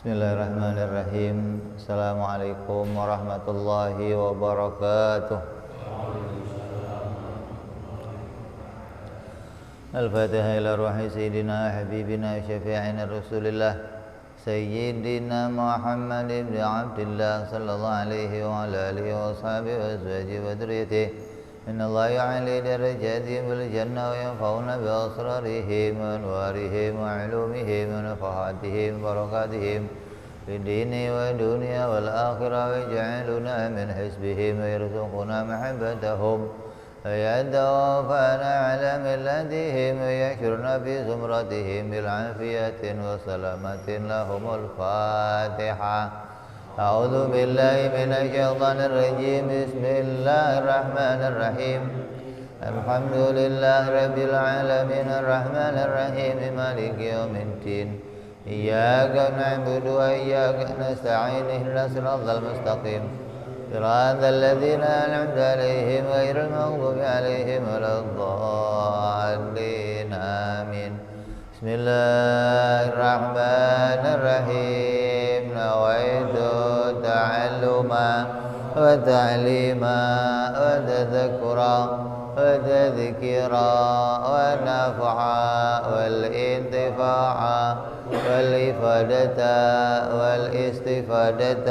Bismillahirrahmanirrahim. Assalamualaikum warahmatullahi wabarakatuh. Al-Fatihah ila ruhi Sayyidina Habibina Syafi'ina Rasulillah Sayyidina Muhammad ibn Abdillah Sallallahu alaihi wa ala alihi wa sahbihi wa azwajihi wa dhurriyyatihi. Inna Allah ya'ali darajatihim bil jannah wa yanfa'una bi asrarihim wa anwarihim wa ulumihim wa nafahatihim wa barakatihim fi dini wa dunya wal akhirah wa yaj'aluna min hisbihim wa yarzuquna mahabbatahum wa yatawafana ala millatihim wa yahshuruna fi zumratihim bil afiyatin wa salamatin lahumul Fatihah. أعوذ بالله من الشيطان الرجيم بسم الله الرحمن الرحيم الحمد لله رب العالمين الرحمن الرحيم مالك يوم الدين إياك نعبد وإياك نستعين اهدنا الصراط المستقيم صراط الذين أنعمت عليهم غير المغضوب عليهم ولا الضالين آمين بسم الله الرحمن الرحيم نويت تعلما وتعليما وتذكرا وتذكيرا ونفعا والانتفاعا والإفادة والاستفادة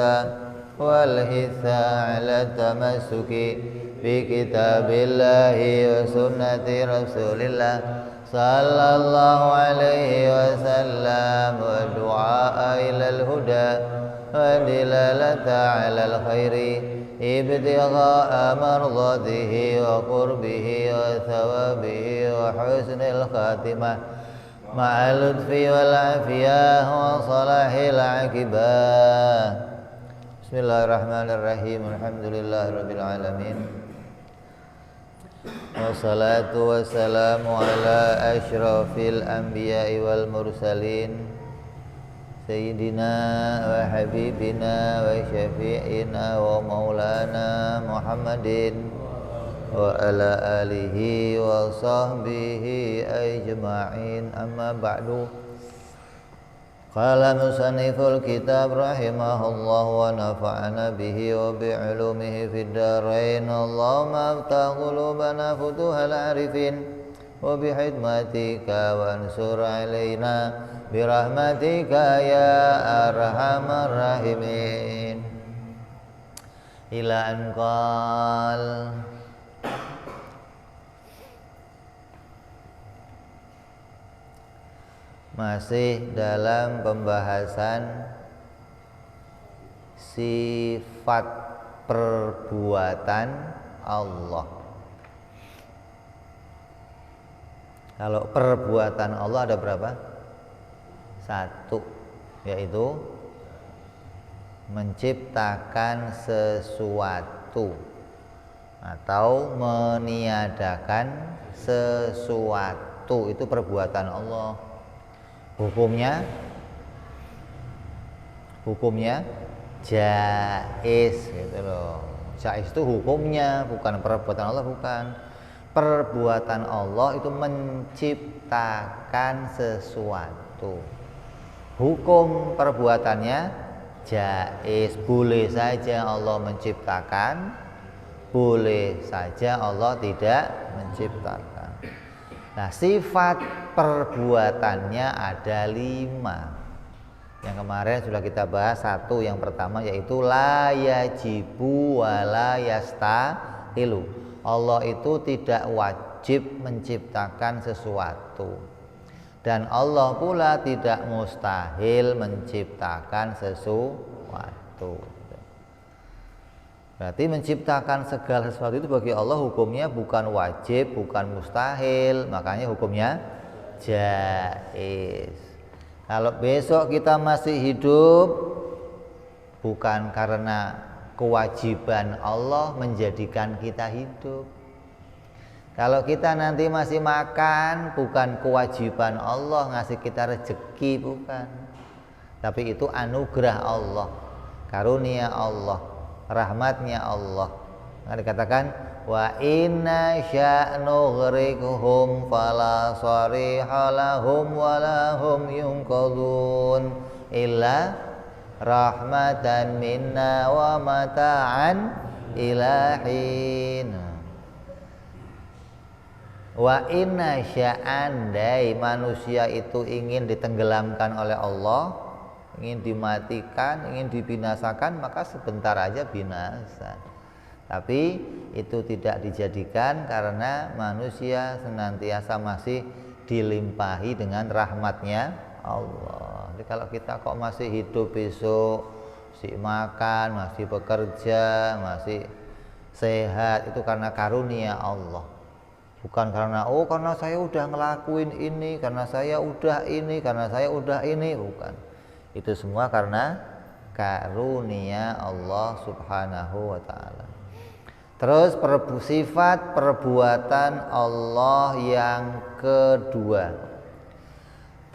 والحث على التمسك بكتاب الله وسنة رسول الله صلى الله عليه وسلم والدعاء إلى الهدى والدلالة على الخير ابتغاء مرضاته وقربه وثوابه وحسن الخاتمة مع اللطف والعافية وصلاح العاقبة. بسم الله الرحمن الرحيم الحمد لله رب العالمين wassalatu wassalamu ala asyrafil anbiya'i wal mursalin sayyidina wa habibina wa syafi'ina wa maulana Muhammadin wa ala alihi wa sahbihi ajma'in, amma ba'du. Qala musanniful kitab rahimahullah wa nafa'ana bihi wa bi'ulumihi fid darain. Allahumma aftah qulubana futuhal arifin wa bihidmatika wa ansur alaina birahmatika ya arhamar rahimin. Ila anqal masih dalam pembahasan sifat perbuatan Allah. Kalau perbuatan Allah ada berapa? Satu, yaitu menciptakan sesuatu atau meniadakan sesuatu, itu perbuatan Allah. Hukumnya jaiz gitu loh. Jaiz itu hukumnya, bukan perbuatan Allah, bukan. Perbuatan Allah itu menciptakan sesuatu. Hukum perbuatannya jaiz, boleh saja Allah menciptakan, boleh saja Allah tidak menciptakan. Nah, sifat perbuatannya ada 5. Yang kemarin sudah kita bahas. Satu, yang pertama yaitu la yajibu wa la yastahilu. Allah itu tidak wajib menciptakan sesuatu, dan Allah pula tidak mustahil menciptakan sesuatu. Berarti menciptakan segala sesuatu itu bagi Allah hukumnya bukan wajib, bukan mustahil, makanya hukumnya jaiz. Kalau besok kita masih hidup, bukan karena kewajiban Allah menjadikan kita hidup. Kalau kita nanti masih makan, bukan kewajiban Allah ngasih kita rezeki, bukan. Tapi itu anugerah Allah, karunia Allah, rahmatnya Allah. Nah, dikatakan wa inna sya'nughriqhum fala sariha lahum wa lahum yunqadun illa rahmatan minna wa mata'an ilahin. Wa inna sya'andai manusia itu ingin ditenggelamkan oleh Allah, ingin dimatikan, ingin dibinasakan, maka sebentar aja binasa. Tapi itu tidak dijadikan karena manusia senantiasa masih dilimpahi dengan rahmatnya Allah. Jadi kalau kita kok masih hidup besok, masih makan, masih bekerja, masih sehat, itu karena karunia Allah. Bukan karena karena saya udah ngelakuin ini, karena saya udah ini, karena saya udah ini, bukan. Itu semua karena karunia Allah Subhanahu wa taala. Terus sifat perbuatan Allah yang kedua,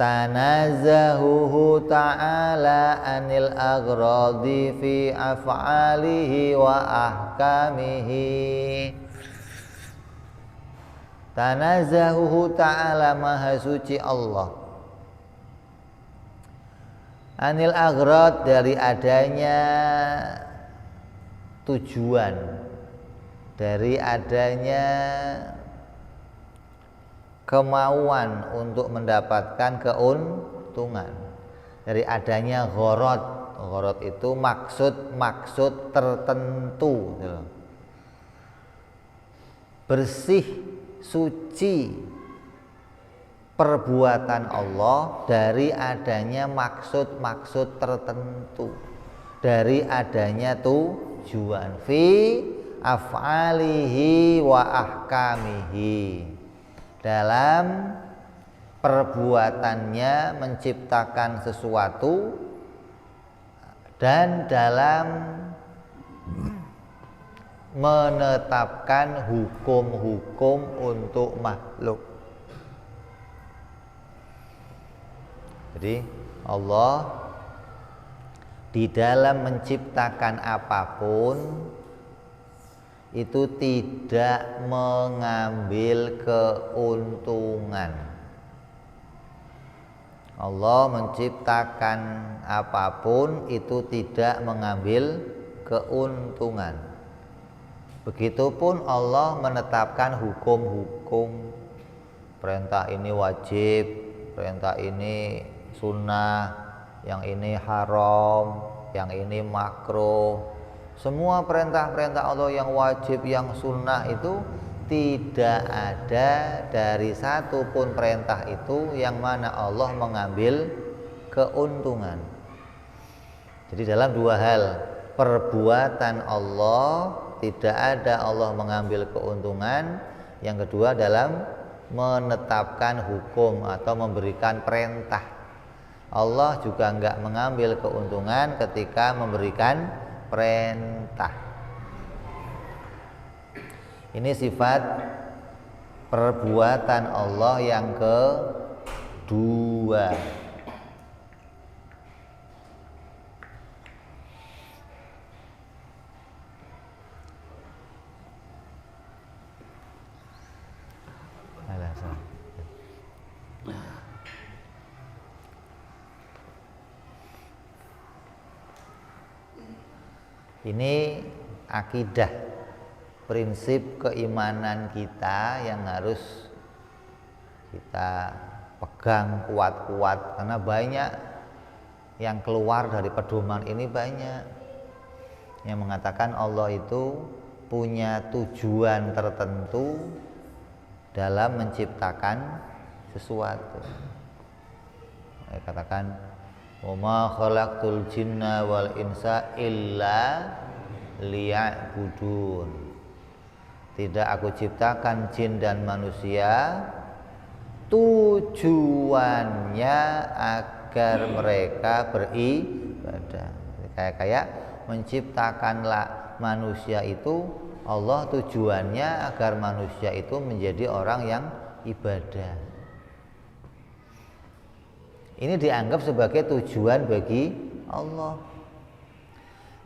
tanazzahuhu ta'ala anil aghradi fi af'alihi wa ahkamihi. Tanazzahuhu ta'ala, maha suci Allah, anil aghrad, dari adanya tujuan, dari adanya kemauan untuk mendapatkan keuntungan, dari adanya gharad. Gharad itu maksud tertentu, bersih suci perbuatan Allah dari adanya maksud tertentu, dari adanya tujuan, fi af'alihi wa ahkamihi, dalam perbuatannya menciptakan sesuatu dan dalam menetapkan hukum-hukum untuk makhluk. Jadi Allah di dalam menciptakan apapun itu tidak mengambil keuntungan. Allah menciptakan apapun itu tidak mengambil keuntungan. Begitupun Allah menetapkan hukum-hukum, perintah ini wajib, perintah ini sunnah, yang ini haram, yang ini makruh. Semua perintah-perintah Allah yang wajib, yang sunnah itu tidak ada dari satu pun perintah itu yang mana Allah mengambil keuntungan. Jadi dalam dua hal, perbuatan Allah tidak ada Allah mengambil keuntungan. Yang kedua dalam menetapkan hukum atau memberikan perintah, Allah juga enggak mengambil keuntungan ketika memberikan perintah. Ini sifat perbuatan Allah yang kedua. Ini akidah, prinsip keimanan kita yang harus kita pegang kuat-kuat, karena banyak yang keluar dari pedoman ini, banyak yang mengatakan Allah itu punya tujuan tertentu dalam menciptakan sesuatu. Katakan wa ma khalaqtul jinna wal insa illa liya'budun. Tidak aku ciptakan jin dan manusia tujuannya agar mereka beribadah. Kayak menciptakanlah manusia itu Allah tujuannya agar manusia itu menjadi orang yang ibadah. Ini dianggap sebagai tujuan bagi Allah.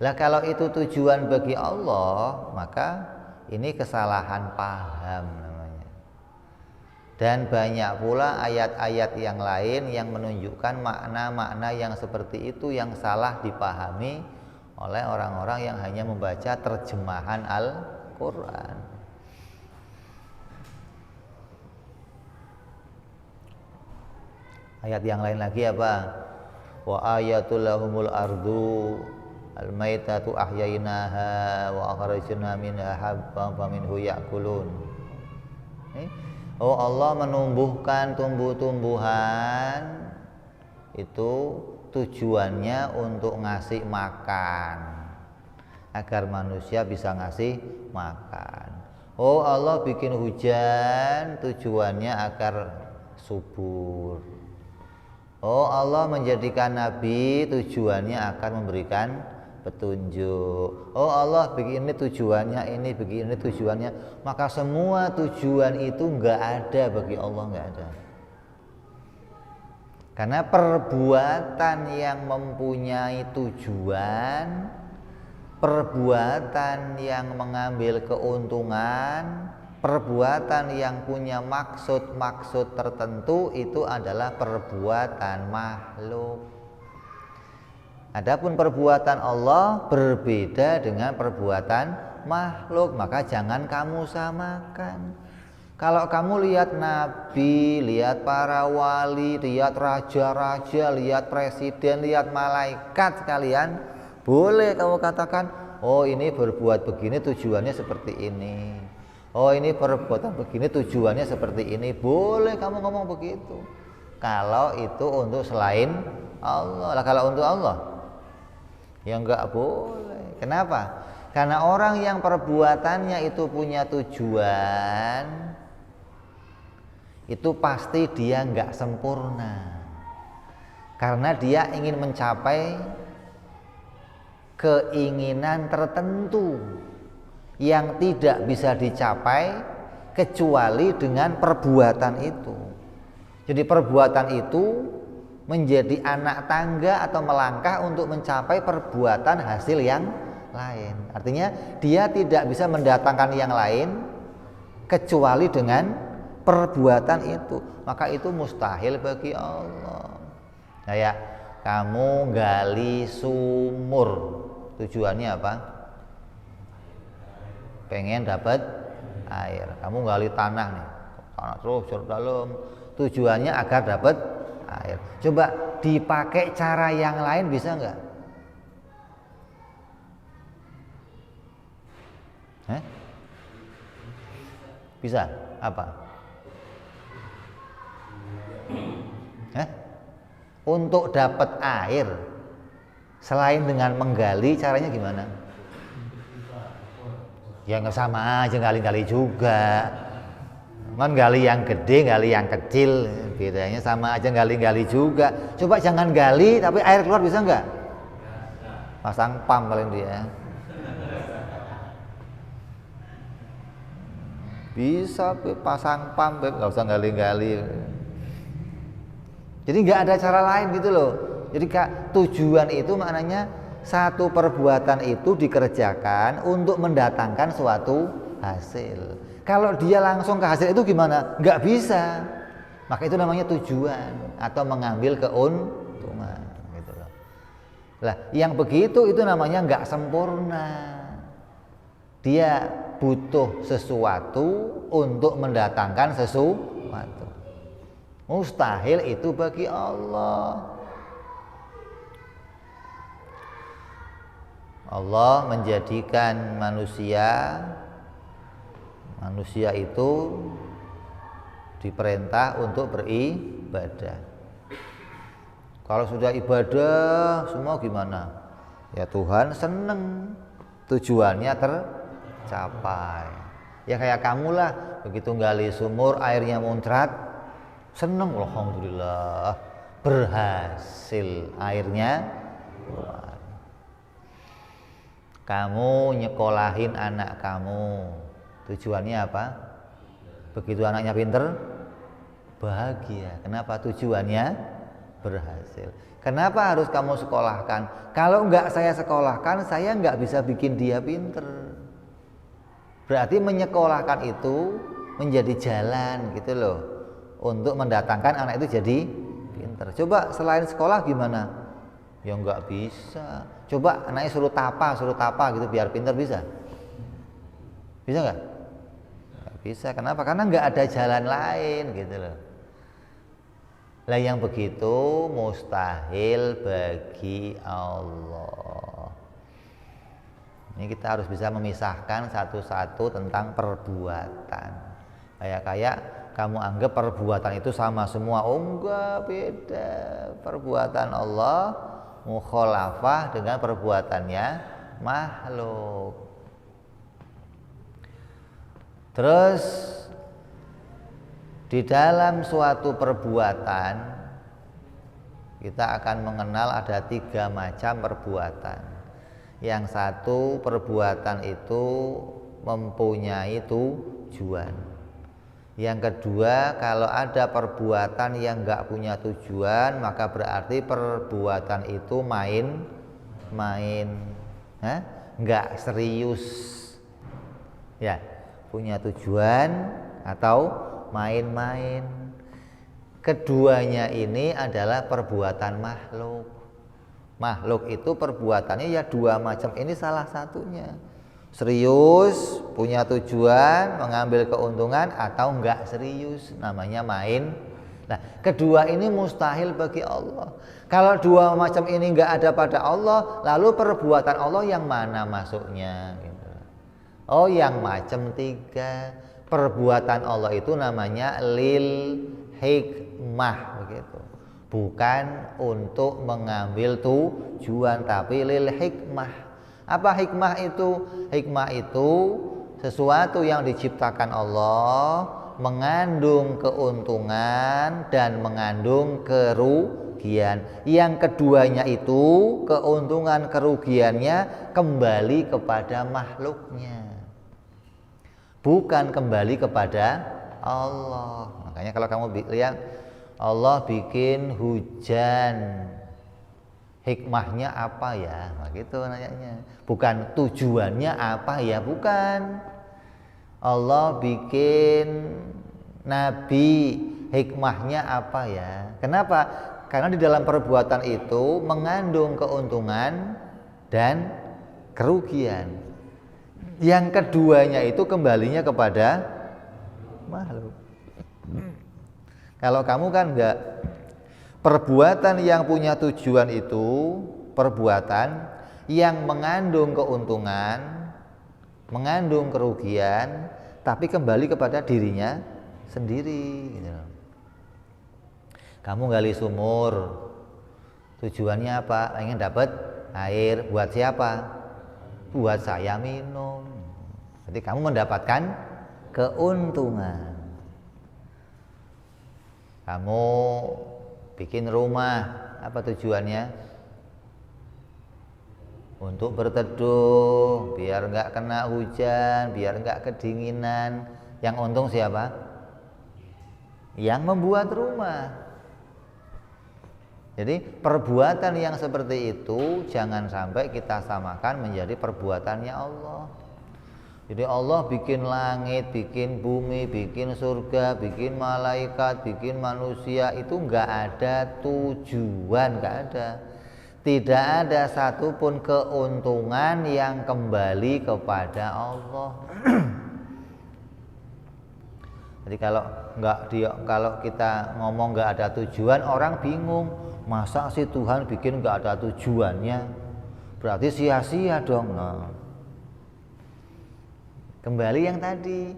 Lah kalau itu tujuan bagi Allah, maka ini kesalahan paham namanya. Dan banyak pula ayat-ayat yang lain yang menunjukkan makna-makna yang seperti itu yang salah dipahami oleh orang-orang yang hanya membaca terjemahan Al-Quran. Ayat yang lain lagi apa? Wa ayatul lahumul ardu al-maitatu ahyainaha wa akhrajna minha habban faminhu ya'kulun. Oh, Allah menumbuhkan tumbuh-tumbuhan itu tujuannya untuk ngasih makan, agar manusia bisa ngasih makan. Oh, Allah bikin hujan tujuannya agar subur. Oh, Allah menjadikan nabi tujuannya akan memberikan petunjuk. Oh, Allah begini tujuannya, ini begini tujuannya. Maka semua tujuan itu enggak ada bagi Allah, enggak ada. Karena perbuatan yang mempunyai tujuan, perbuatan yang mengambil keuntungan, perbuatan yang punya maksud-maksud tertentu itu adalah perbuatan makhluk. Adapun perbuatan Allah berbeda dengan perbuatan makhluk, maka jangan kamu samakan. Kalau kamu lihat nabi, lihat para wali, lihat raja-raja, lihat presiden, lihat malaikat sekalian, boleh kamu katakan, oh ini berbuat begini tujuannya seperti ini. Oh ini perbuatan begini tujuannya seperti ini. Boleh kamu ngomong begitu. Kalau itu untuk selain Allah. Lah kalau untuk Allah ya enggak boleh. Kenapa? Karena orang yang perbuatannya itu punya tujuan, itu pasti dia enggak sempurna. Karena dia ingin mencapai keinginan tertentu yang tidak bisa dicapai kecuali dengan perbuatan itu. Jadi perbuatan itu menjadi anak tangga atau melangkah untuk mencapai perbuatan hasil yang lain. Artinya dia tidak bisa mendatangkan yang lain kecuali dengan perbuatan itu. Maka itu mustahil bagi Allah. Kayak kamu gali sumur, tujuannya apa? Pengen dapat air. Kamu gali tanah nih, tanah terus dalam, tujuannya agar dapat air. Coba dipakai cara yang lain bisa nggak? Bisa? Apa? Untuk dapat air selain dengan menggali, caranya gimana? Ya nggak sama aja, gali-gali juga. Man gali yang gede, gali yang kecil, bedanya sama aja, gali-gali juga. Coba jangan gali tapi air keluar, bisa nggak? Pasang pump paling dia. Bisa pasang pump, nggak usah gali-gali. Jadi nggak ada cara lain gitu loh. Jadi tujuan itu maknanya satu perbuatan itu dikerjakan untuk mendatangkan suatu hasil. Kalau dia langsung ke hasil itu gimana? Nggak bisa. Maka itu namanya tujuan atau mengambil keuntungan gitu loh. Lah, yang begitu itu namanya nggak sempurna. Dia butuh sesuatu untuk mendatangkan sesuatu. Mustahil itu bagi Allah. Allah menjadikan manusia itu diperintah untuk beribadah. Kalau sudah ibadah semua gimana? Ya Tuhan seneng, tujuannya tercapai. Ya kayak kamu lah, begitu gali sumur airnya muncrat, seneng, alhamdulillah berhasil, airnya keluar. Kamu nyekolahin anak kamu, tujuannya apa? Begitu anaknya pinter, bahagia. Kenapa? Tujuannya berhasil. Kenapa harus kamu sekolahkan? Kalau enggak saya sekolahkan, saya enggak bisa bikin dia pinter. Berarti menyekolahkan itu menjadi jalan gitu loh. untuk mendatangkan anak itu jadi pinter. Coba selain sekolah gimana? Ya nggak bisa. Coba anaknya suruh tapa gitu biar pinter, bisa? Bisa nggak? Nggak bisa. Kenapa? Karena nggak ada jalan lain gitu loh. Lah yang begitu mustahil bagi Allah. Ini kita harus bisa memisahkan satu-satu tentang perbuatan. Kayak kamu anggap perbuatan itu sama semua. Oh enggak, beda. Perbuatan Allah mukhalafah dengan perbuatannya makhluk. Terus di dalam suatu perbuatan kita akan mengenal ada 3 macam perbuatan. Yang satu, perbuatan itu mempunyai tujuan. Yang kedua, kalau ada perbuatan yang enggak punya tujuan, maka berarti perbuatan itu main-main, enggak serius. Ya, punya tujuan atau main-main. Keduanya ini adalah perbuatan makhluk. Makhluk itu perbuatannya ya 2 macam ini salah satunya. Serius, punya tujuan, mengambil keuntungan, atau enggak serius, namanya main. Nah, kedua ini mustahil bagi Allah. Kalau 2 macam ini enggak ada pada Allah, lalu perbuatan Allah yang mana masuknya? Oh, yang macam 3. Perbuatan Allah itu namanya lil hikmah, begitu. Bukan untuk mengambil tujuan, tapi lil hikmah. Apa hikmah itu? Hikmah itu sesuatu yang diciptakan Allah, mengandung keuntungan dan mengandung kerugian. Yang keduanya itu, keuntungan kerugiannya kembali kepada makhluknya, bukan kembali kepada Allah. Makanya kalau kamu lihat Allah bikin hujan, hikmahnya apa ya? Nah, gitu nanyanya. Bukan tujuannya apa ya? Bukan. Allah bikin nabi, hikmahnya apa ya? Kenapa? Karena di dalam perbuatan itu mengandung keuntungan dan kerugian. Yang keduanya itu kembalinya kepada makhluk. Kalau kamu kan enggak. Perbuatan yang punya tujuan itu perbuatan yang mengandung keuntungan, mengandung kerugian, tapi kembali kepada dirinya sendiri. Kamu gali sumur, tujuannya apa? Ingin dapat air. Buat siapa? Buat saya minum. Jadi kamu mendapatkan keuntungan. Kamu bikin rumah, apa tujuannya? Untuk berteduh, biar nggak kena hujan, biar nggak kedinginan. Yang untung siapa? Yang membuat rumah. Jadi perbuatan yang seperti itu jangan sampai kita samakan menjadi perbuatannya Allah. Jadi Allah bikin langit, bikin bumi, bikin surga, bikin malaikat, bikin manusia, itu enggak ada tujuan, enggak ada. Tidak ada satupun keuntungan yang kembali kepada Allah. Jadi kalau kita ngomong enggak ada tujuan, orang bingung. Masa sih Tuhan bikin enggak ada tujuannya? Berarti sia-sia dong. Nah, kembali yang tadi,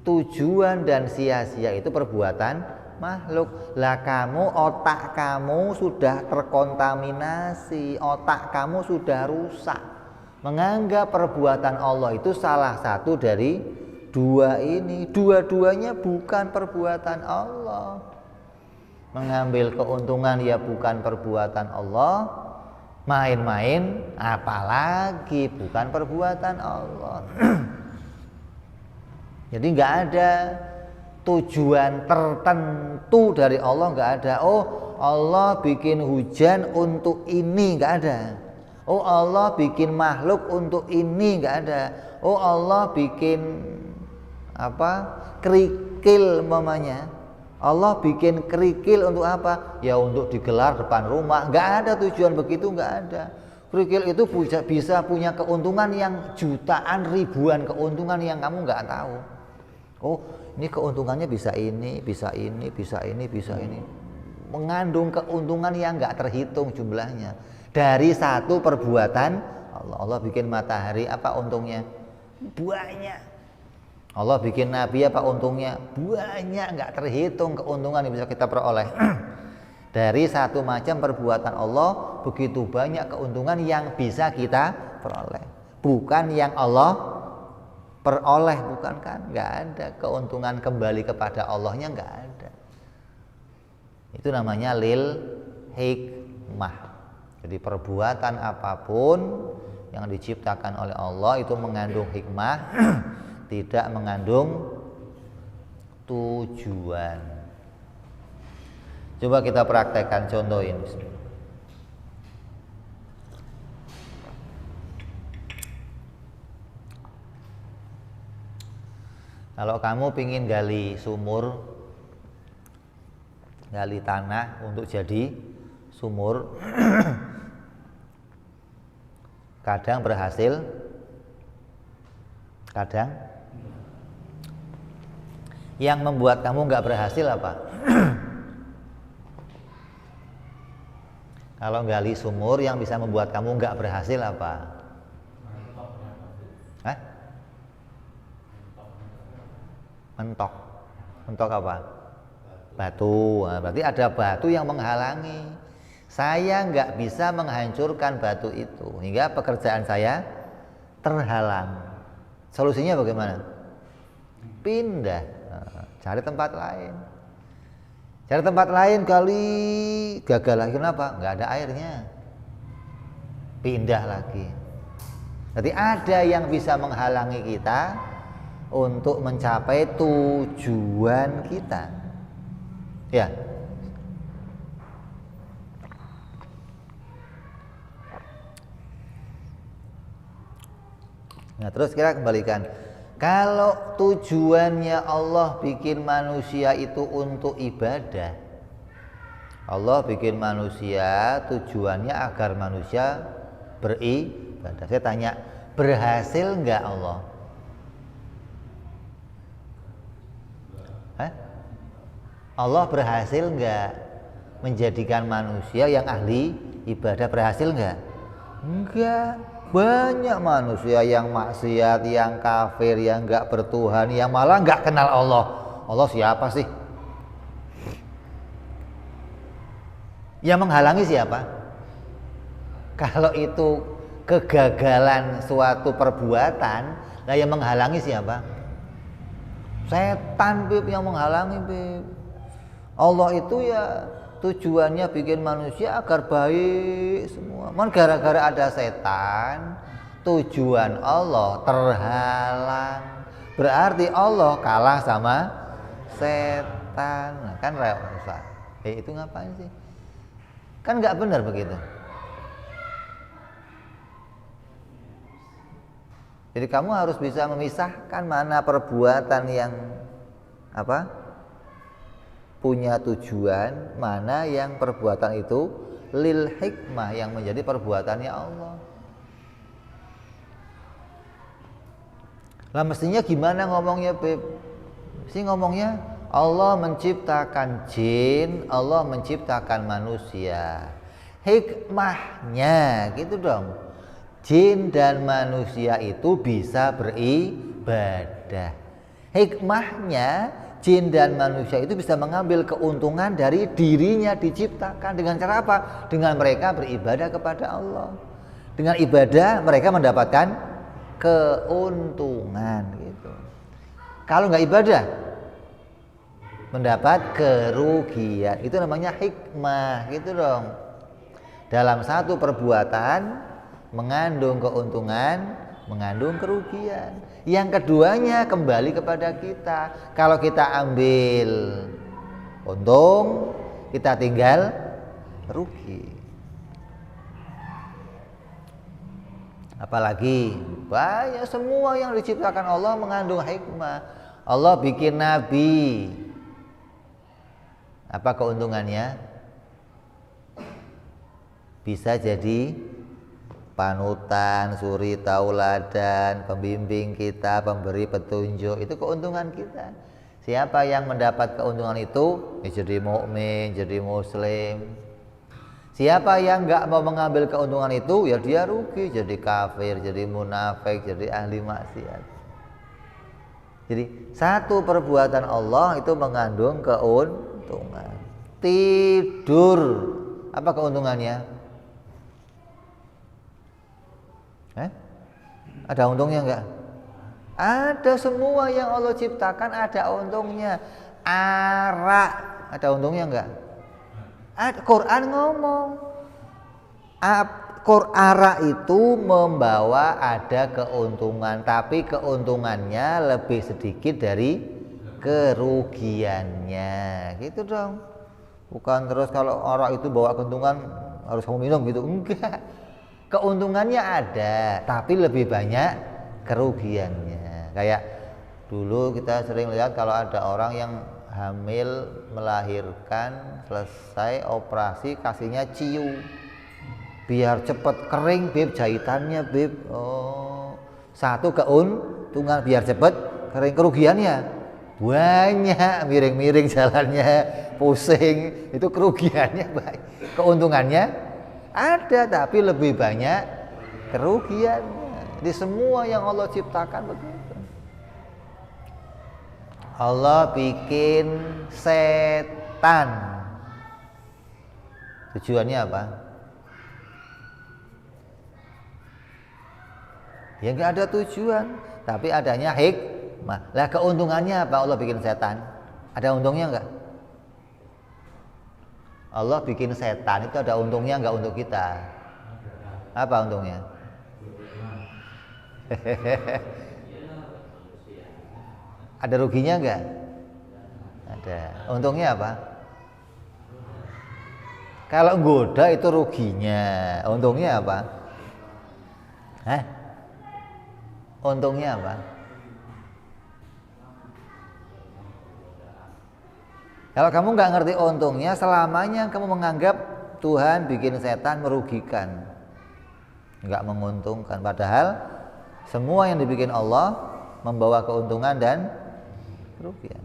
tujuan dan sia-sia itu perbuatan makhluk. Lah kamu, otak kamu sudah terkontaminasi, otak kamu sudah rusak, menganggap perbuatan Allah itu salah satu dari 2 ini. Dua-duanya bukan perbuatan Allah. Mengambil keuntungan ya bukan perbuatan Allah, main-main apalagi bukan perbuatan Allah. Jadi nggak ada tujuan tertentu dari Allah, nggak ada. Oh, Allah bikin hujan untuk ini, nggak ada. Oh, Allah bikin makhluk untuk ini, nggak ada. Oh, Allah bikin kerikil mamanya Allah bikin kerikil untuk apa? Ya untuk digelar depan rumah. Nggak ada tujuan begitu, nggak ada. Kerikil itu bisa punya keuntungan yang jutaan, ribuan keuntungan yang kamu nggak tahu. Oh, ini keuntungannya bisa ini, bisa ini, bisa ini, bisa ini. Mengandung keuntungan yang nggak terhitung jumlahnya. Dari satu perbuatan Allah bikin matahari, apa untungnya? Banyak. Allah bikin nabi, apa untungnya? Banyak, nggak terhitung keuntungan yang bisa kita peroleh. Dari satu macam perbuatan Allah, begitu banyak keuntungan yang bisa kita peroleh. Bukan yang Allah peroleh, bukan kan? Nggak ada keuntungan kembali kepada Allahnya, nggak ada. Itu namanya lil hikmah. Jadi perbuatan apapun yang diciptakan oleh Allah itu mengandung hikmah, tidak mengandung tujuan. Coba kita praktekkan, contohin. Kalau kamu pingin gali sumur, gali tanah untuk jadi sumur, kadang berhasil, kadang yang membuat kamu nggak berhasil apa? Kalau gali sumur yang bisa membuat kamu nggak berhasil apa? Hah? Mentok. Mentok apa? Batu. Nah, berarti ada batu yang menghalangi. Saya nggak bisa menghancurkan batu itu, hingga pekerjaan saya terhalang. Solusinya bagaimana? Pindah. Cari tempat lain. Cari tempat lain, kali gagal lagi. Kenapa? Nggak ada airnya. Pindah lagi. Jadi ada yang bisa menghalangi kita untuk mencapai tujuan kita. Ya. Nah, terus kita kembalikan. Kalau tujuannya Allah bikin manusia itu untuk ibadah, Allah bikin manusia tujuannya agar manusia beribadah. Saya tanya, berhasil nggak Allah? Hah? Allah berhasil nggak menjadikan manusia yang ahli ibadah? Berhasil nggak? Enggak. Banyak manusia yang maksiat, yang kafir, yang nggak bertuhan, yang malah nggak kenal Allah. Allah siapa sih? Yang menghalangi siapa? Kalau itu kegagalan suatu perbuatan, nah yang menghalangi siapa? Setan, Bib, yang menghalangi, Bib. Allah itu ya tujuannya bikin manusia agar baik semua. Man gara-gara ada setan, tujuan Allah terhalang. Berarti Allah kalah sama setan. Nah, kan rusak. Itu ngapain sih? Kan nggak benar begitu. Jadi kamu harus bisa memisahkan mana perbuatan yang apa? Punya tujuan, mana yang perbuatan itu lil hikmah, yang menjadi perbuatannya Allah. Lah mestinya gimana ngomongnya, Beb? Mesti ngomongnya Allah menciptakan jin, Allah menciptakan manusia. Hikmahnya gitu dong. Jin dan manusia itu bisa beribadah. Hikmahnya jin dan manusia itu bisa mengambil keuntungan dari dirinya diciptakan. Dengan cara apa? Dengan mereka beribadah kepada Allah. Dengan ibadah mereka mendapatkan keuntungan gitu. Kalau nggak ibadah, mendapat kerugian. Itu namanya hikmah gitu dong. Dalam satu perbuatan mengandung keuntungan, mengandung kerugian. Yang keduanya kembali kepada kita. Kalau kita ambil untung, kita tinggal rugi. Apalagi banyak semua yang diciptakan Allah mengandung hikmah. Allah bikin nabi. Apa keuntungannya? Bisa jadi panutan, suri tauladan, pembimbing kita, pemberi petunjuk. Itu keuntungan kita. Siapa yang mendapat keuntungan itu, ya jadi mukmin, jadi muslim. Siapa yang nggak mau mengambil keuntungan itu, ya dia rugi, jadi kafir, jadi munafik, jadi ahli maksiat. Jadi satu perbuatan Allah itu mengandung keuntungan. Tidur, apa keuntungannya? Ada untungnya enggak? Ada, semua yang Allah ciptakan ada untungnya. Arak, ada untungnya enggak? Quran ngomong arak itu membawa ada keuntungan, tapi keuntungannya lebih sedikit dari kerugiannya, gitu dong. Bukan terus kalau arak itu bawa keuntungan harus kamu minum gitu, enggak. Keuntungannya ada, tapi lebih banyak kerugiannya. Kayak dulu kita sering lihat kalau ada orang yang hamil melahirkan, selesai operasi kasihnya ciu biar cepet kering beb jahitannya beb. Oh, satu keuntungan biar cepet kering. Kerugiannya banyak, miring-miring jalannya, pusing, itu kerugiannya baik. Keuntungannya ada, tapi lebih banyak kerugiannya. Di semua yang Allah ciptakan begitu. Allah bikin setan. Tujuannya apa? Ya nggak ada tujuan, tapi adanya hikmah. Lah keuntungannya apa Allah bikin setan? Ada untungnya nggak? Allah bikin setan itu ada untungnya nggak untuk kita? Apa untungnya? Ada ruginya nggak? Ada. Untungnya apa? Kalau goda itu ruginya. Untungnya apa? Untungnya apa? Kalau kamu nggak ngerti untungnya, selamanya kamu menganggap Tuhan bikin setan merugikan, nggak menguntungkan. Padahal semua yang dibikin Allah membawa keuntungan dan kerugian.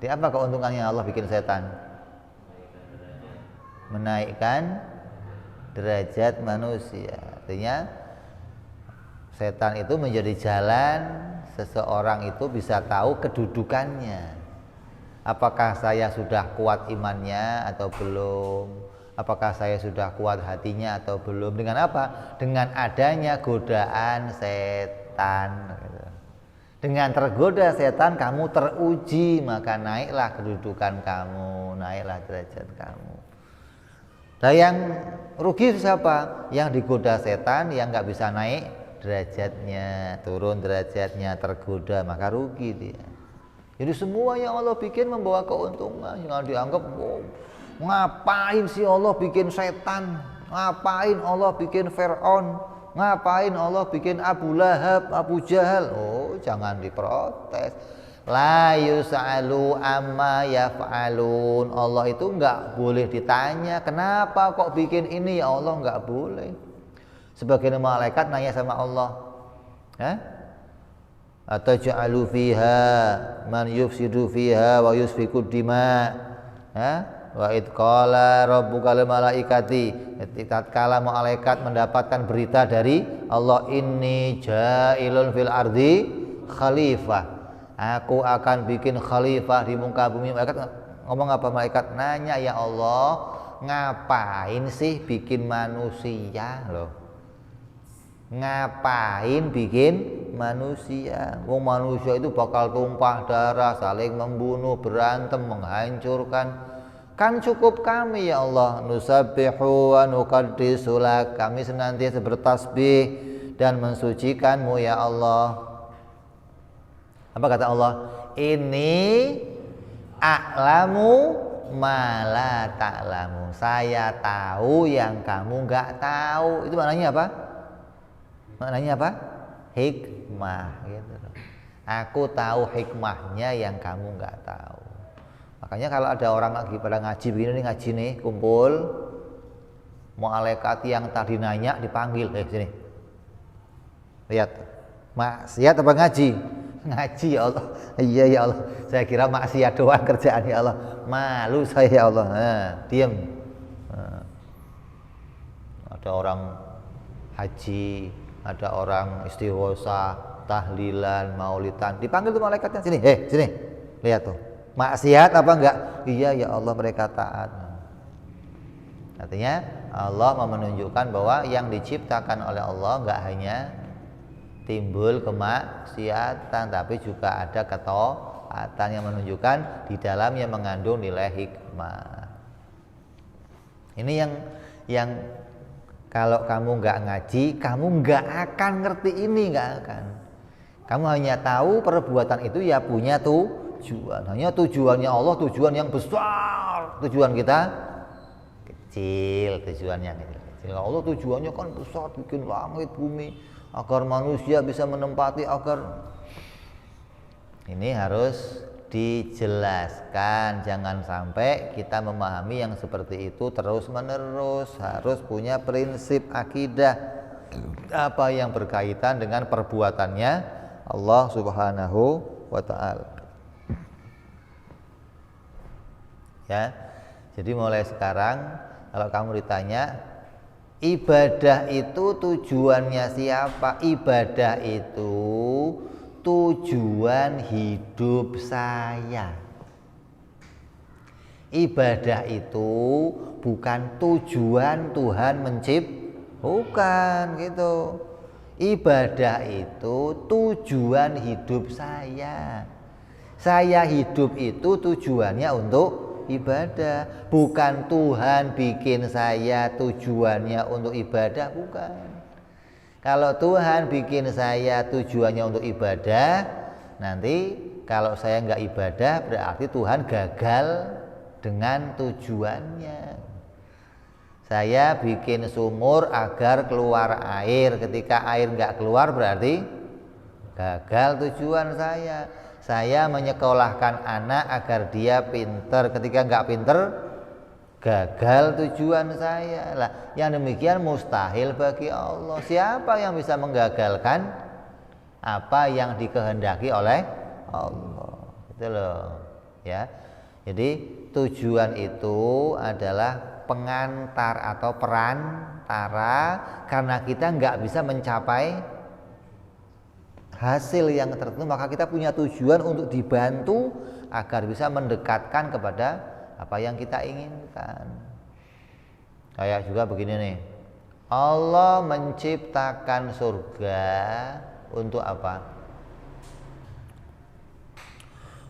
Di apa keuntungannya Allah bikin setan? Menaikkan derajat manusia. Artinya setan itu menjadi jalan seseorang itu bisa tahu kedudukannya. Apakah saya sudah kuat imannya atau belum? Apakah saya sudah kuat hatinya atau belum? Dengan apa? Dengan adanya godaan setan. Dengan tergoda setan kamu teruji, maka naiklah kedudukan kamu, naiklah derajat kamu. Nah yang rugi siapa? Yang digoda setan, yang nggak bisa naik derajatnya, turun derajatnya, tergoda, maka rugi dia. Jadi semua yang Allah bikin membawa keuntungan. Jangan dianggap, ngapain sih Allah bikin setan? Ngapain Allah bikin Fir'aun? Ngapain Allah bikin Abu Lahab, Abu Jahal? Oh, jangan diprotes. La yus'alu amma yaf'alun. Allah itu enggak boleh ditanya, kenapa kok bikin ini ya Allah, enggak boleh. Sebagian malaikat nanya sama Allah, ataj'alu fiha man yufsidu fiha wa yusfiku dima, wa id qala rabbuka lil malaikati, tatkala malaikat mendapatkan berita dari Allah, inni ja'ilun fil ardi khalifah, aku akan bikin khalifah di muka bumi. Malaikat ngomong apa? Malaikat nanya, ya Allah, ngapain sih bikin manusia loh? Ngapain bikin manusia? Wong manusia itu bakal tumpah darah, saling membunuh, berantem, menghancurkan. Kan cukup kami ya Allah, nusabbihu wa nuqaddisu lak, kami senantiasa bertasbih dan mensucikanmu ya Allah. Apa kata Allah? Ini a'lamu ma la ta'lamu, saya tahu yang kamu nggak tahu. Itu maknanya apa? Maknanya apa? Hikmah gitu. Aku tahu hikmahnya yang kamu nggak tahu. Makanya kalau ada orang lagi pada ngaji begini nih, ngaji nih, kumpul, malaikat yang tadi nanya dipanggil, sini. Lihat, maksiat apa ngaji? Ngaji ya Allah. Iya ya Allah. Saya kira maksiat doang kerjaan ya Allah. Malu saya ya Allah. Nah, diam. Nah. Ada orang haji, ada orang istighosa, tahlilan, maulidan, dipanggil tuh malaikatnya, sini, sini. Lihat tuh. Maksiat apa enggak? Iya ya Allah, mereka taat. Artinya Allah mau menunjukkan bahwa yang diciptakan oleh Allah enggak hanya timbul kemaksiatan, tapi juga ada ketaatan yang menunjukkan di dalamnya mengandung nilai hikmah. Ini yang kalau kamu nggak ngaji, kamu nggak akan ngerti ini, nggak akan. Kamu hanya tahu perbuatan itu ya punya tujuan. Hanya tujuannya Allah, tujuan yang besar. Tujuan kita kecil, tujuannya kecil. Allah tujuannya kan besar, bikin langit, bumi, agar manusia bisa menempati, agar ini harus dijelaskan. Jangan sampai kita memahami yang seperti itu terus menerus. Harus punya prinsip akidah apa yang berkaitan dengan perbuatannya Allah Subhanahu wa ta'ala. Ya. Jadi mulai sekarang kalau kamu ditanya ibadah itu tujuannya siapa? Ibadah itu tujuan hidup saya. Ibadah itu bukan tujuan Tuhan bukan gitu. Ibadah itu tujuan hidup saya. Saya hidup itu tujuannya untuk ibadah, bukan Tuhan bikin saya tujuannya untuk ibadah, bukan. Kalau Tuhan bikin saya tujuannya untuk ibadah, nanti kalau saya nggak ibadah berarti Tuhan gagal dengan tujuannya. Saya bikin sumur agar keluar air, ketika air nggak keluar berarti gagal tujuan saya. Saya menyekolahkan anak agar dia pinter, ketika nggak pinter gagal tujuan saya. Lah, yang demikian mustahil bagi Allah. Siapa yang bisa menggagalkan apa yang dikehendaki oleh Allah? Itu loh, ya. Jadi tujuan itu adalah pengantar atau perantara, karena kita nggak bisa mencapai hasil yang tertentu, maka kita punya tujuan untuk dibantu agar bisa mendekatkan kepada apa yang kita inginkan. Kayak juga begini nih, Allah menciptakan surga untuk apa?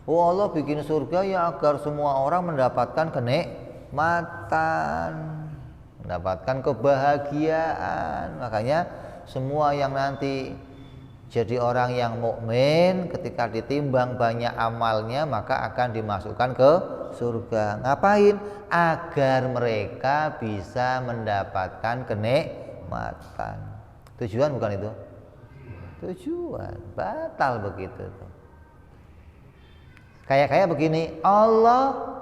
Oh, Allah bikin surga ya agar semua orang mendapatkan kenikmatan, mendapatkan kebahagiaan. Makanya semua yang nanti jadi orang yang mukmin, ketika ditimbang banyak amalnya maka akan dimasukkan ke surga. Ngapain? Agar mereka bisa mendapatkan kenikmatan. Tujuan bukan itu? Tujuan. Batal begitu tuh. Kayak begini, Allah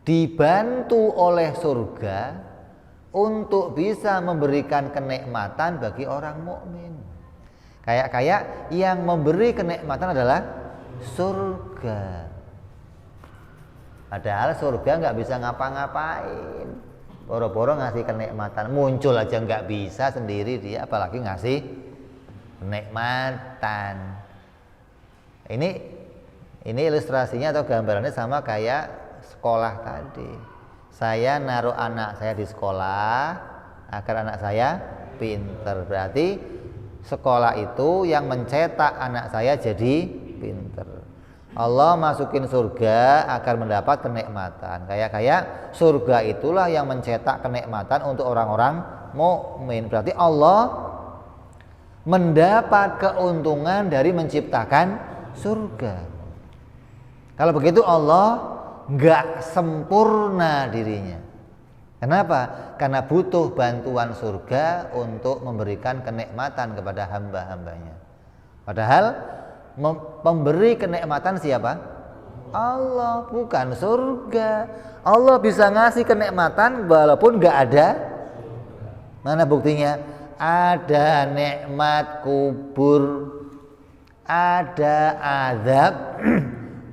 dibantu oleh surga untuk bisa memberikan kenikmatan bagi orang mukmin. Kayak yang memberi kenikmatan adalah surga. Padahal surga nggak bisa ngapa-ngapain. Boro-boro ngasih kenikmatan, muncul aja nggak bisa sendiri dia, apalagi ngasih kenikmatan. Ini ilustrasinya atau gambarannya sama kayak sekolah tadi. Saya naruh anak saya di sekolah agar anak saya pinter. Berarti sekolah itu yang mencetak anak saya jadi pinter. Allah masukin surga agar mendapat kenikmatan. Kayak surga itulah yang mencetak kenikmatan untuk orang-orang mukmin. Berarti Allah mendapat keuntungan dari menciptakan surga. Kalau begitu Allah nggak sempurna dirinya. Kenapa? Karena butuh bantuan surga untuk memberikan kenikmatan kepada hamba-hambanya. Padahal pemberi kenikmatan siapa? Allah, bukan surga. Allah bisa ngasih kenikmatan walaupun nggak ada. Mana buktinya? Ada nikmat kubur, ada azab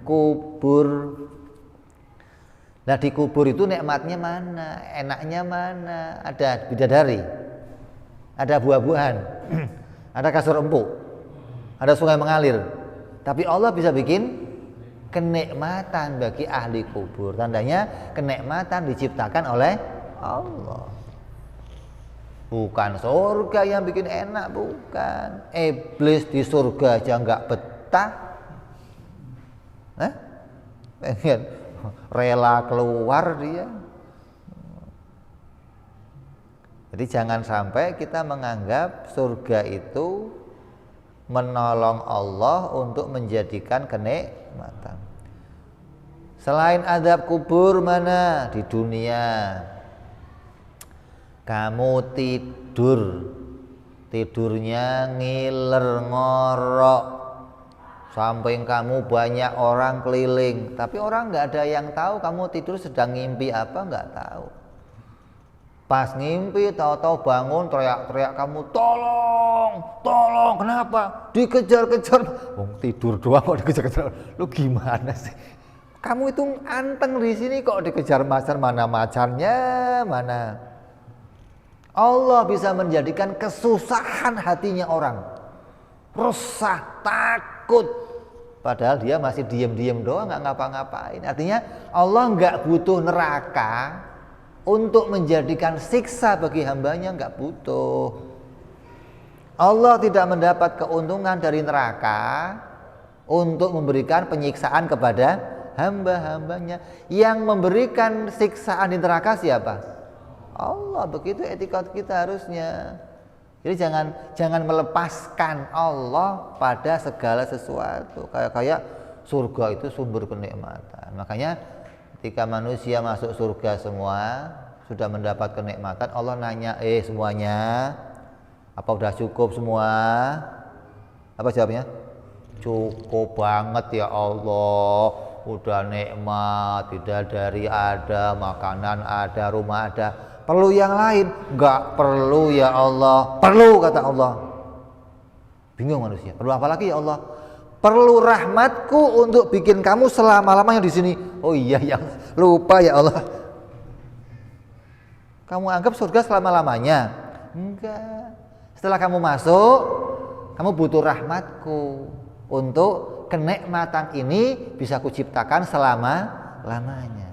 kubur. Nah di kubur itu nikmatnya mana? Enaknya mana? Ada bidadari, ada buah-buahan, ada kasur empuk, ada sungai mengalir. Tapi Allah bisa bikin kenikmatan bagi ahli kubur. Tandanya kenikmatan diciptakan oleh Allah. Bukan surga yang bikin enak, bukan. Iblis di surga aja nggak betah. Pengen rela keluar dia. Jadi jangan sampai kita menganggap surga itu menolong Allah untuk menjadikan kenikmatan. Selain azab kubur mana? Di dunia kamu tidurnya ngiler ngorok, samping kamu banyak orang keliling, tapi orang nggak ada yang tahu kamu tidur sedang ngimpi apa, nggak tahu. Pas ngimpi tahu-tahu bangun teriak-teriak kamu, tolong, kenapa? Dikejar-kejar. Tidur doang kok dikejar-kejar. Lu gimana sih? Kamu itu anteng di sini kok dikejar macan, mana macannya, mana? Allah bisa menjadikan kesusahan hatinya orang, resah, takut, padahal dia masih diam-diam doang, nggak ngapa-ngapain. Artinya Allah nggak butuh neraka untuk menjadikan siksa bagi hambanya, nggak butuh. Allah tidak mendapat keuntungan dari neraka untuk memberikan penyiksaan kepada hamba-hambanya. Yang memberikan siksaan di neraka siapa? Allah. Begitu etika kita harusnya. Jadi jangan melepaskan Allah pada segala sesuatu. Kayak surga itu sumber kenikmatan. Makanya ketika manusia masuk surga semua sudah mendapat kenikmatan, Allah nanya, semuanya apa udah cukup semua? Apa jawabnya? Cukup banget ya Allah. Udah nikmat, bidadari ada, makanan ada, rumah ada. Perlu yang lain? Enggak perlu ya Allah. Perlu kata Allah. Bingung manusia. Perlu apa lagi ya Allah? Perlu rahmatku untuk bikin kamu selama-lamanya di sini. Oh iya yang lupa ya Allah. Kamu anggap surga selama-lamanya? Enggak. Setelah kamu masuk, kamu butuh rahmatku untuk kenikmatan ini bisa kuciptakan selama-lamanya.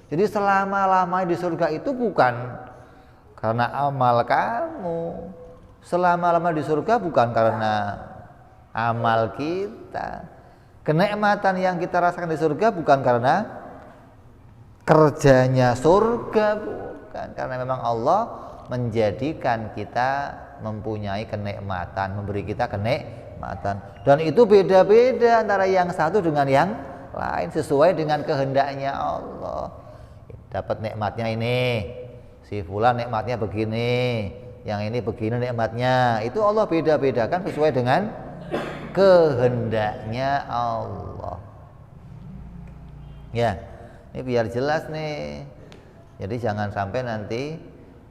Jadi selama-lamanya di surga itu bukan karena amal kamu. Selama-lamanya di surga bukan karena amal kita. Kenikmatan yang kita rasakan di surga bukan karena kerjanya surga, bukan. Karena memang Allah menjadikan kita mempunyai kenikmatan, memberi kita kenikmatan. Dan itu beda-beda antara yang satu dengan yang lain sesuai dengan kehendaknya Allah. Dapat nikmatnya ini, si fulan nikmatnya begini, yang ini begini nikmatnya. Itu Allah beda-bedakan sesuai dengan kehendaknya Allah. Ya, ini biar jelas nih. Jadi jangan sampai nanti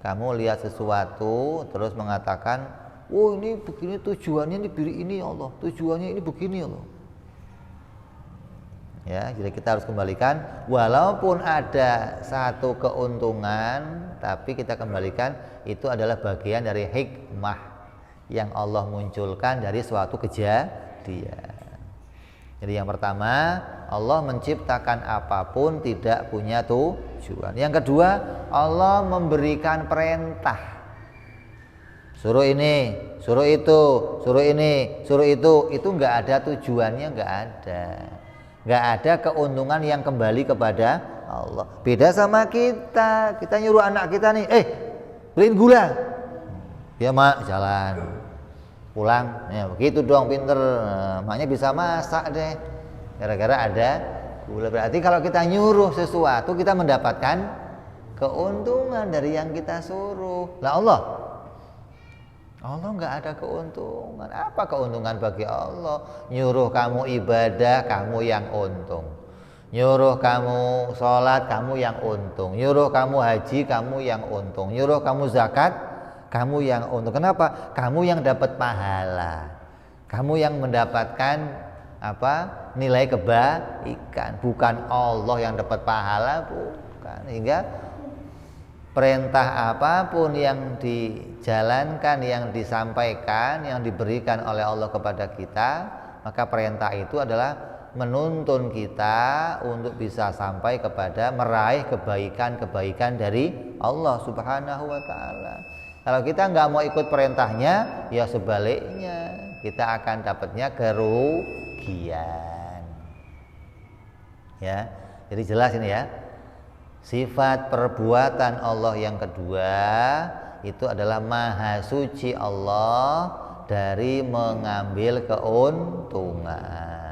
kamu lihat sesuatu terus mengatakan, oh ini begini tujuannya ini ya Allah, tujuannya ini begini ya Allah. Ya, jadi kita harus kembalikan walaupun ada satu keuntungan, tapi kita kembalikan itu adalah bagian dari hikmah yang Allah munculkan dari suatu kejadian. Jadi yang pertama, Allah menciptakan apapun tidak punya tujuan. Yang kedua, Allah memberikan perintah. Suruh ini, suruh itu, suruh ini, suruh itu enggak ada tujuannya, enggak ada. Nggak ada keuntungan yang kembali kepada Allah. Beda sama kita nyuruh anak kita nih, beliin gula. Ya mak, jalan pulang, ya begitu dong pinter. Maknya bisa masak deh, gara-gara ada gula. Berarti kalau kita nyuruh sesuatu kita mendapatkan keuntungan dari yang kita suruh. Lah Allah nggak ada keuntungan. Apa keuntungan bagi Allah? Nyuruh kamu ibadah, kamu yang untung. Nyuruh kamu sholat, kamu yang untung. Nyuruh kamu haji, kamu yang untung. Nyuruh kamu zakat, kamu yang untung. Kenapa? Kamu yang dapat pahala. Kamu yang mendapatkan nilai kebaikan. Bukan Allah yang dapat pahala, bukan. Hingga perintah apapun yang dijalankan, yang disampaikan, yang diberikan oleh Allah kepada kita, maka perintah itu adalah menuntun kita untuk bisa sampai kepada meraih kebaikan-kebaikan dari Allah Subhanahu wa ta'ala. Kalau kita nggak mau ikut perintahnya, ya sebaliknya kita akan dapatnya kerugian. Ya, jadi jelas ini ya. Sifat perbuatan Allah yang kedua itu adalah maha suci Allah dari mengambil keuntungan.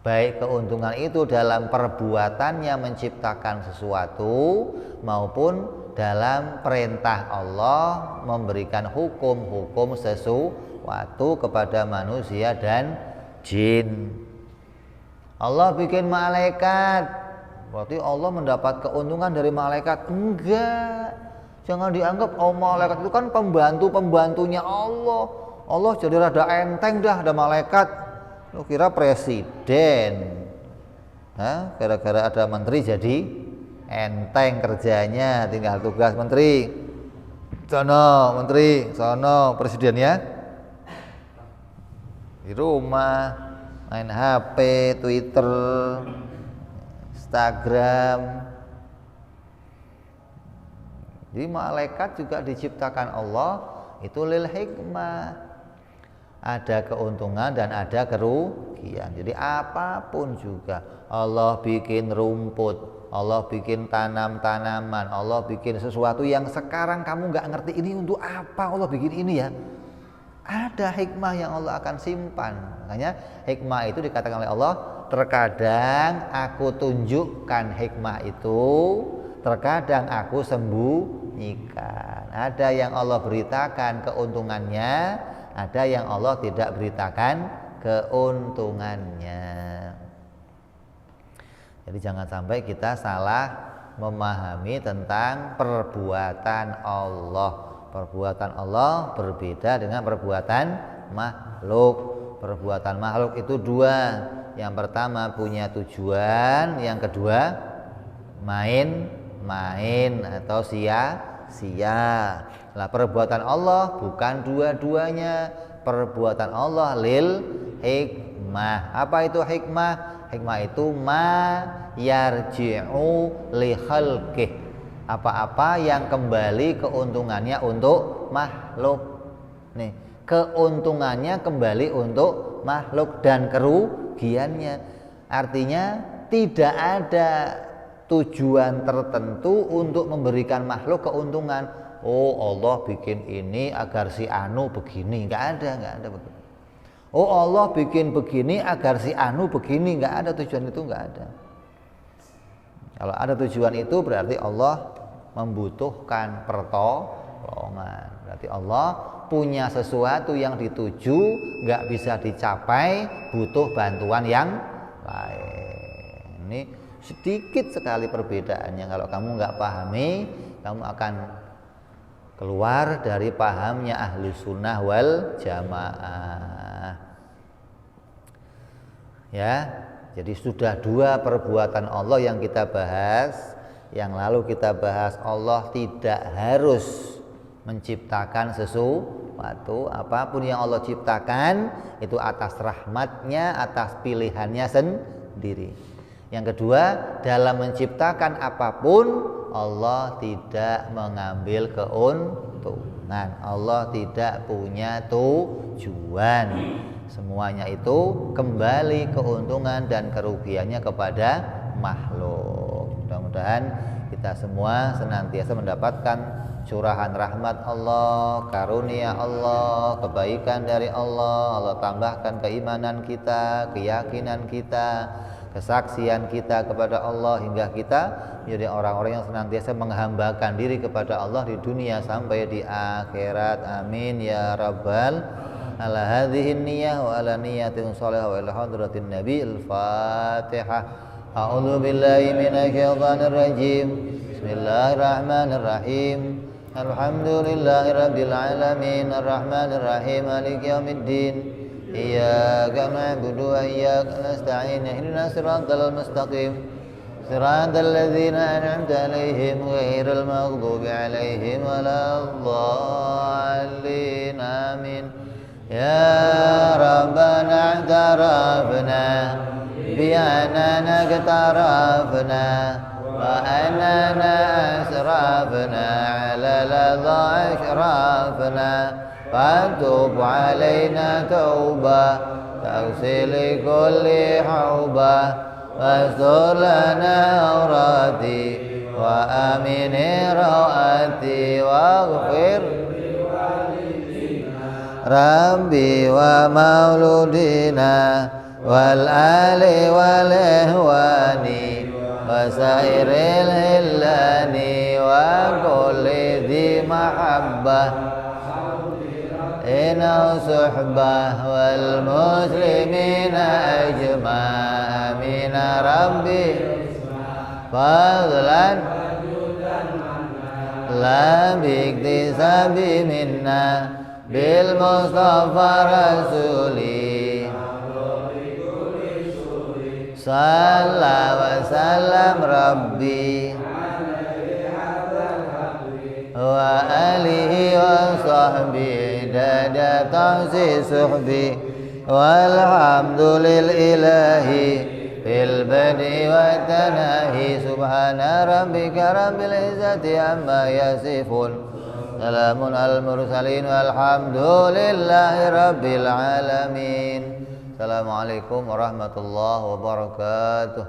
Baik keuntungan itu dalam perbuatannya menciptakan sesuatu maupun dalam perintah Allah memberikan hukum-hukum sesuatu kepada manusia dan jin. Allah bikin malaikat, berarti Allah mendapat keuntungan dari malaikat? Enggak. Jangan dianggap malaikat itu kan pembantu-pembantunya Allah. Allah jadi rada enteng dah ada malaikat. Lu kira presiden? Gara-gara ada menteri jadi enteng kerjanya, tinggal tugas menteri. Sono menteri, sono presidennya di rumah main HP, Twitter, Instagram. Jadi malaikat juga diciptakan Allah itu lil hikmah. Ada keuntungan dan ada kerugian. Jadi apapun juga Allah bikin rumput, Allah bikin tanam-tanaman, Allah bikin sesuatu yang sekarang kamu nggak ngerti ini untuk apa Allah bikin ini ya. Ada hikmah yang Allah akan simpan. Makanya hikmah itu dikatakan oleh Allah, terkadang aku tunjukkan hikmah itu, terkadang aku sembunyikan. Ada yang Allah beritakan keuntungannya, ada yang Allah tidak beritakan keuntungannya. Jadi jangan sampai kita salah memahami tentang perbuatan Allah. Perbuatan Allah berbeda dengan perbuatan makhluk. Perbuatan makhluk itu dua. Yang pertama punya tujuan, yang kedua main-main atau sia-sia. Lah perbuatan Allah bukan dua-duanya. Perbuatan Allah lil hikmah. Apa itu hikmah? Hikmah itu ma yarji'u li khalqih. Apa-apa yang kembali keuntungannya untuk makhluk. Nih, keuntungannya kembali untuk makhluk dan kerugiannya. Artinya tidak ada tujuan tertentu untuk memberikan makhluk keuntungan. Oh Allah bikin ini agar si anu begini, nggak ada begitu. Oh Allah bikin begini agar si anu begini, nggak ada tujuan itu, nggak ada. Kalau ada tujuan itu berarti Allah membutuhkan pertolongan. Berarti Allah punya sesuatu yang dituju, nggak bisa dicapai, butuh bantuan yang lain. Ini sedikit sekali perbedaannya. Kalau kamu nggak pahami, kamu akan keluar dari pahamnya ahlu sunnah wal jamaah. Ya, jadi sudah dua perbuatan Allah yang kita bahas. Yang lalu kita bahas Allah tidak harus menciptakan sesuatu. Apapun yang Allah ciptakan itu atas rahmatnya, atas pilihannya sendiri. Yang kedua, dalam menciptakan apapun Allah tidak mengambil keuntungan. Allah tidak punya tujuan. Semuanya itu kembali keuntungan dan kerugiannya kepada makhluk. Mudah-mudahan kita semua senantiasa mendapatkan curahan rahmat Allah, karunia Allah, kebaikan dari Allah. Allah tambahkan keimanan kita, keyakinan kita, kesaksian kita kepada Allah hingga kita menjadi orang-orang yang senantiasa menghambakan diri kepada Allah di dunia sampai di akhirat. Amin ya rabbal ala hadhihi niyyah wa ala niyatin shalihah wa ila hadratin nabi. Al-Fatihah. A'udzu billahi minasyaitonir rajim. Bismillahirrahmanirrahim. Alhamdulillahirabbil alamin arrahmanir rahim maliki yaumiddin. Iyyaka na'budu wa iyyaka nasta'in ihdinas siratal mustaqim siratal ladzina an'amta 'alaihim ghairil maghdubi 'alaihim waladdallin. Amin. Ya Rabbana i'tarafna bi annana i'tarafna wa annana asrafna 'ala ladha ashrafna فاتوب علينا توبة تغسل كل حوبة واستر لنا عوراتي وآمن روآتي واغفر ربي ومولودنا والآل والإخوان وسائر الهلان وكل ذي محبة إنه صحبة والمسلمين أجمع من ربي فضلا لا باكتساب منا بالمصطفى رسولي صلى وسلم ربي وآله وصحبه دادا تعزي صحبي والحمد لله في البدء والتناهي سبحان ربك رب العزة عما يصفون سلام على المرسلين والحمد لله رب العالمين. Assalamualaikum warahmatullahi wabarakatuh.